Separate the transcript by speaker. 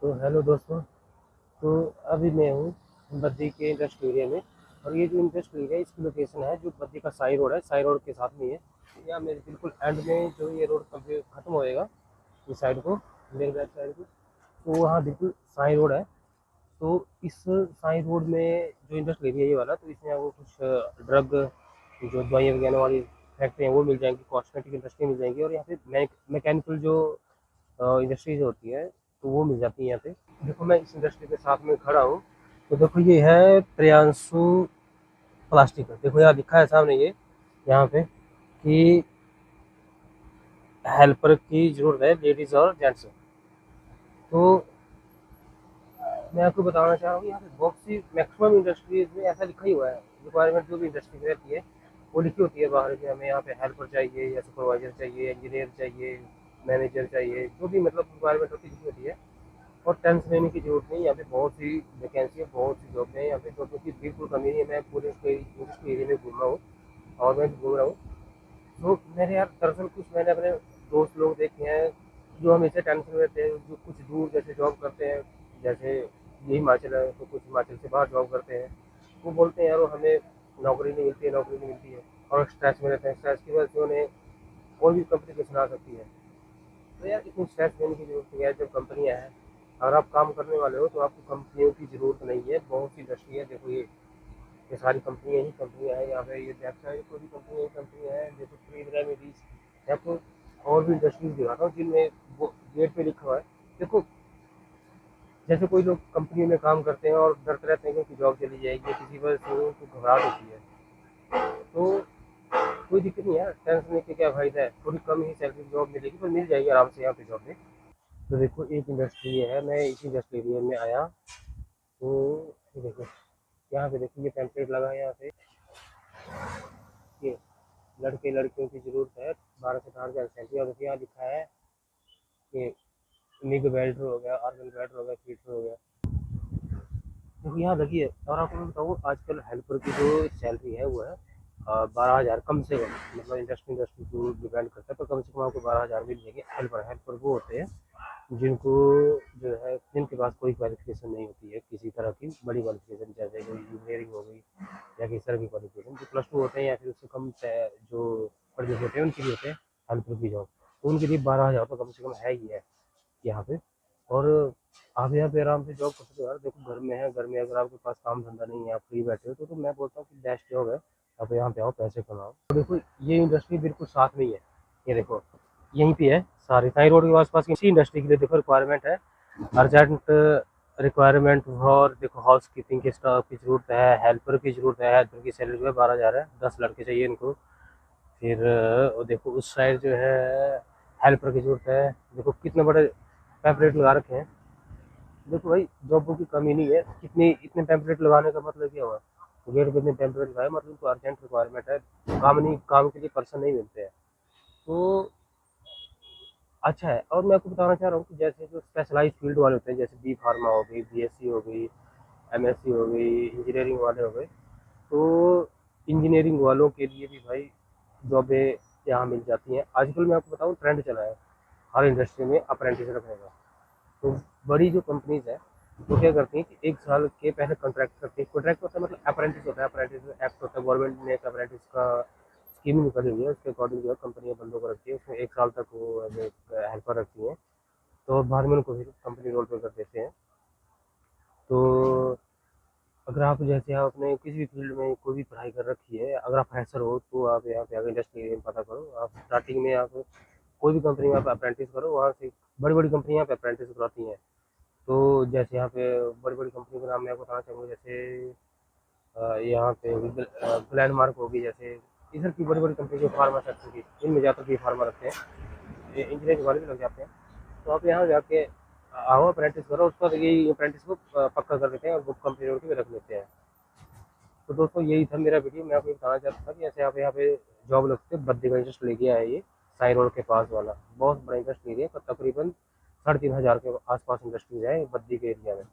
Speaker 1: तो हेलो दोस्तों। तो अभी मैं हूँ बद्दी के इंडस्ट्रियल एरिया में। और ये जो इंडस्ट्रियल एरिया है इसकी लोकेशन है जो बद्दी का साई रोड है, साई रोड के साथ में है। या मेरे बिल्कुल एंड में जो ये रोड कम्प्लीट खत्म होएगा इस साइड को, मेरे बैक साइड को, तो वहाँ बिल्कुल साई रोड है। तो इस साई रोड में जो इंडस्ट्रियल एरिया ये वाला, तो इसमें आपको कुछ ड्रग, जो दवाइयाँ वगैरह वाली फैक्ट्री हैं वो मिल जाएंगी, कॉस्मेटिक इंडस्ट्री मिल जाएंगी, और यहाँ पे मैकेनिकल जो इंडस्ट्रीज होती है तो वो मिल जाती है यहाँ पे। देखो मैं इस इंडस्ट्री के साथ में खड़ा हूँ। तो देखो ये है प्रियांशु प्लास्टिक। देखो यहाँ लिखा है सामने ये, यहाँ पे कि हेल्पर की जरूरत है लेडीज और जेंट्स। तो मैं आपको बताना चाह रहा हूँ यहाँ पे बहुत सी मैक्सिमम इंडस्ट्रीज में ऐसा लिखा ही हुआ है। रिक्वायरमेंट जो भी इंडस्ट्री में रहती है वो लिखी होती है बाहर कि हमें यहाँ पे हेल्पर चाहिए या सुपरवाइजर चाहिए, इंजीनियर चाहिए, मैनेजर चाहिए, जो भी मतलब रिक्वायरमेंट होती है लिखी होती है। और टेंशन लेने की जरूरत नहीं, यहाँ पे बहुत सी वैकेंसी है, बहुत सी जॉब है यहाँ पे, जॉब की बिल्कुल कमी नहीं है। मैं पूरे इंडस्ट्री एरिया में घूम रहा हूँ और मैं भी घूम रहा हूँ। तो मैंने यार दरअसल कुछ मैंने अपने दोस्त लोग देखे हैं जो हमेशा टेंशन में रहते हैं, जो कुछ दूर जैसे जॉब करते हैं, जैसे ये हिमाचल है तो कुछ हिमाचल से बाहर जॉब करते हैं। वो बोलते हैं यार वो हमें नौकरी नहीं मिलती है, नौकरी नहीं मिलती है, और स्ट्रेस में रहते हैं। स्ट्रेस की वजह से उन्हें कोई भी कंपनी आ सकती है। तो यार इतनी स्ट्रेस लेने की जरूरत नहीं है जब कंपनियाँ हैं। अगर आप काम करने वाले हो तो आपको कंपनियों की ज़रूरत नहीं है। बहुत सी इंडस्ट्री है, देखो ये सारी कंपनियाँ ही कंपनियाँ हैं यहाँ पे। ये बैक साइड को भी कंपनियाँ हैं, देखो फ्री रेमेडीज। आपको और भी इंडस्ट्रीज दिखाता हूँ जिनमें वो गेट पे लिखा हुआ है। देखो जैसे कोई लोग कंपनी में काम करते हैं और डरते रहते हैं कि जॉब चली जाएगी या किसी वजह से उनको घबराहट होती है। तो कोई दिक्कत नहीं है, टेंशन लेने के क्या फ़ायदा है। थोड़ी कम ही सैलरी जॉब मिलेगी पर मिल जाएगी आराम से यहाँ पे जॉब में। तो देखो एक इंडस्ट्री है, मैं इसी इंडस्ट्री एरिया में आया। तो ये देखो यहाँ पे देखो ये टेम्पलेट लगा है यहाँ पे, ये लड़के लड़कियों की ज़रूरत है, 12 से 18 हज़ार सैलरी। और देखिए यहाँ लिखा है कि मिग वेल्डर हो गया, आर्गन वेल्डर हो गया, फिटर हो गया। देखो यहाँ लगी है। और आपको मैं बताऊँ आजकल हेल्पर की जो सैलरी है वो है 12 हज़ार कम से कम। मतलब इंडस्ट्री इंडस्ट्री को डिपेंड करता है, पर कम से कम आपको 12 हज़ार मिल जाएगी। हेल्पर हेल्पर वो होते हैं जिनको जो है जिनके पास कोई क्वालिफिकेशन नहीं होती है किसी तरह की बड़ी क्वालिफिकेशन, जैसे कोई इंजीनियरिंग हो गई या किसी तरह की क्वालिफिकेशन, जो +2 होते हैं या फिर उससे कम जो पढ़े होते हैं उनके लिए होते हैं हेल्पर की जॉब। तो उनके लिए 12 हज़ार तो कम से कम है ही है यहाँ पे। और आप यहाँ पे आराम से जॉब कर सकते हो यार। देखो घर में है, घर में अगर आपके पास काम धंधा नहीं है, आप फ्री बैठे हो, तो मैं बोलता हूँ कि बेस्ट जॉब है। आप यहाँ पे आओ, पैसे कमाओ। तो देखो ये इंडस्ट्री बिल्कुल साथ में ही है। ये देखो यहीं पे है, सारी साई रोड के आसपास इसी इंडस्ट्री के लिए देखो रिक्वायरमेंट है। Urgent requirement. और देखो हाउस कीपिंग के स्टाफ की जरूरत है, हेल्पर की जरूरत है। हेल्पर की सैलरी जो है 12 हज़ार है, 10 लड़के चाहिए इनको। फिर देखो उस साइड जो है हेल्पर की जरूरत है। देखो कितने बड़े पैम्पलेट लगा रखे हैं। देखो भाई जॉबों की कमी नहीं है। कितनी इतने टेम्पलेट लगाने का मतलब क्या हुआ, गेट पे इतने टेम्पलेट लगाए मतलब तो अर्जेंट रिक्वायरमेंट है। काम नहीं, काम के लिए पर्सन नहीं मिलते हैं। तो अच्छा है। और मैं आपको बताना चाह रहा हूँ कि जैसे जो स्पेशलाइज फील्ड वाले होते हैं, जैसे बी फार्मा हो गई, बीएससी हो गई, एमएससी हो गई, इंजीनियरिंग वाले हो गए, तो इंजीनियरिंग वालों के लिए भी भाई जॉबें यहाँ मिल जाती हैं। आजकल मैं आपको बताऊँ ट्रेंड चला है हर इंडस्ट्री में अप्रेंटिस रखने का। तो बड़ी जो कंपनीज है वो क्या करती हैं कि 1 साल के पहले कॉन्ट्रैक्ट करती है। कॉन्ट्रैक्ट होता है मतलब अप्रेंटिस होता है, अप्रेंटिस एक्ट होता है, गवर्नमेंट ने एक अप्रेंटिस का स्कीम निकाली हुई है। उसके अकॉर्डिंग जो है कंपनियां बंदों को रखती है, उसमें 1 साल तक वो एज एक हेल्पर रखती हैं। तो बाद में उनको फिर कंपनी रोल पे कर देते हैं। तो अगर आप जैसे आप अपने किसी भी फील्ड में कोई भी पढ़ाई कर रखी है, अगर आप फ्रेशर हो तो आप यहाँ पे आगे इंडस्ट्री में पता करो। आप स्टार्टिंग में आप कोई भी कंपनी में आप अप्रेंटिस करो, वहाँ से बड़ी बड़ी कंपनियाँ यहाँ पे अप्रेंटिस करवाती हैं। तो जैसे यहाँ पे बड़ी बड़ी कंपनी का नाम मैं आपको बताना चाहूँगा, जैसे यहाँ पे ग्लैंडमार्क होगी, जैसे इधर की बड़ी बड़ी कंपनी जो फार्मा सेक्टर की, इनमें ज़्यादातर भी फार्मा रखते हैं, इंजीनियरिंग वाले भी लग जाते हैं। तो आप यहाँ जाके आओ, अप्रेंटिस करो, उसके बाद यही अप्रेंटिस को पक्का कर देते हैं और बुक कंपनी रोड पे रख लेते हैं। तो दोस्तों यही था मेरा वीडियो। मैं आपको ये बताना चाहता था कि ऐसे आप यहाँ पे जॉब लग सकते हैं। बद्दी का इंडस्ट्री एरिया है ये, साई रोड के पास वाला बहुत बड़ा इंडस्ट्री एरिया है। तकरीबन 3,500 के आसपास इंडस्ट्रीज है बद्दी के एरिया में।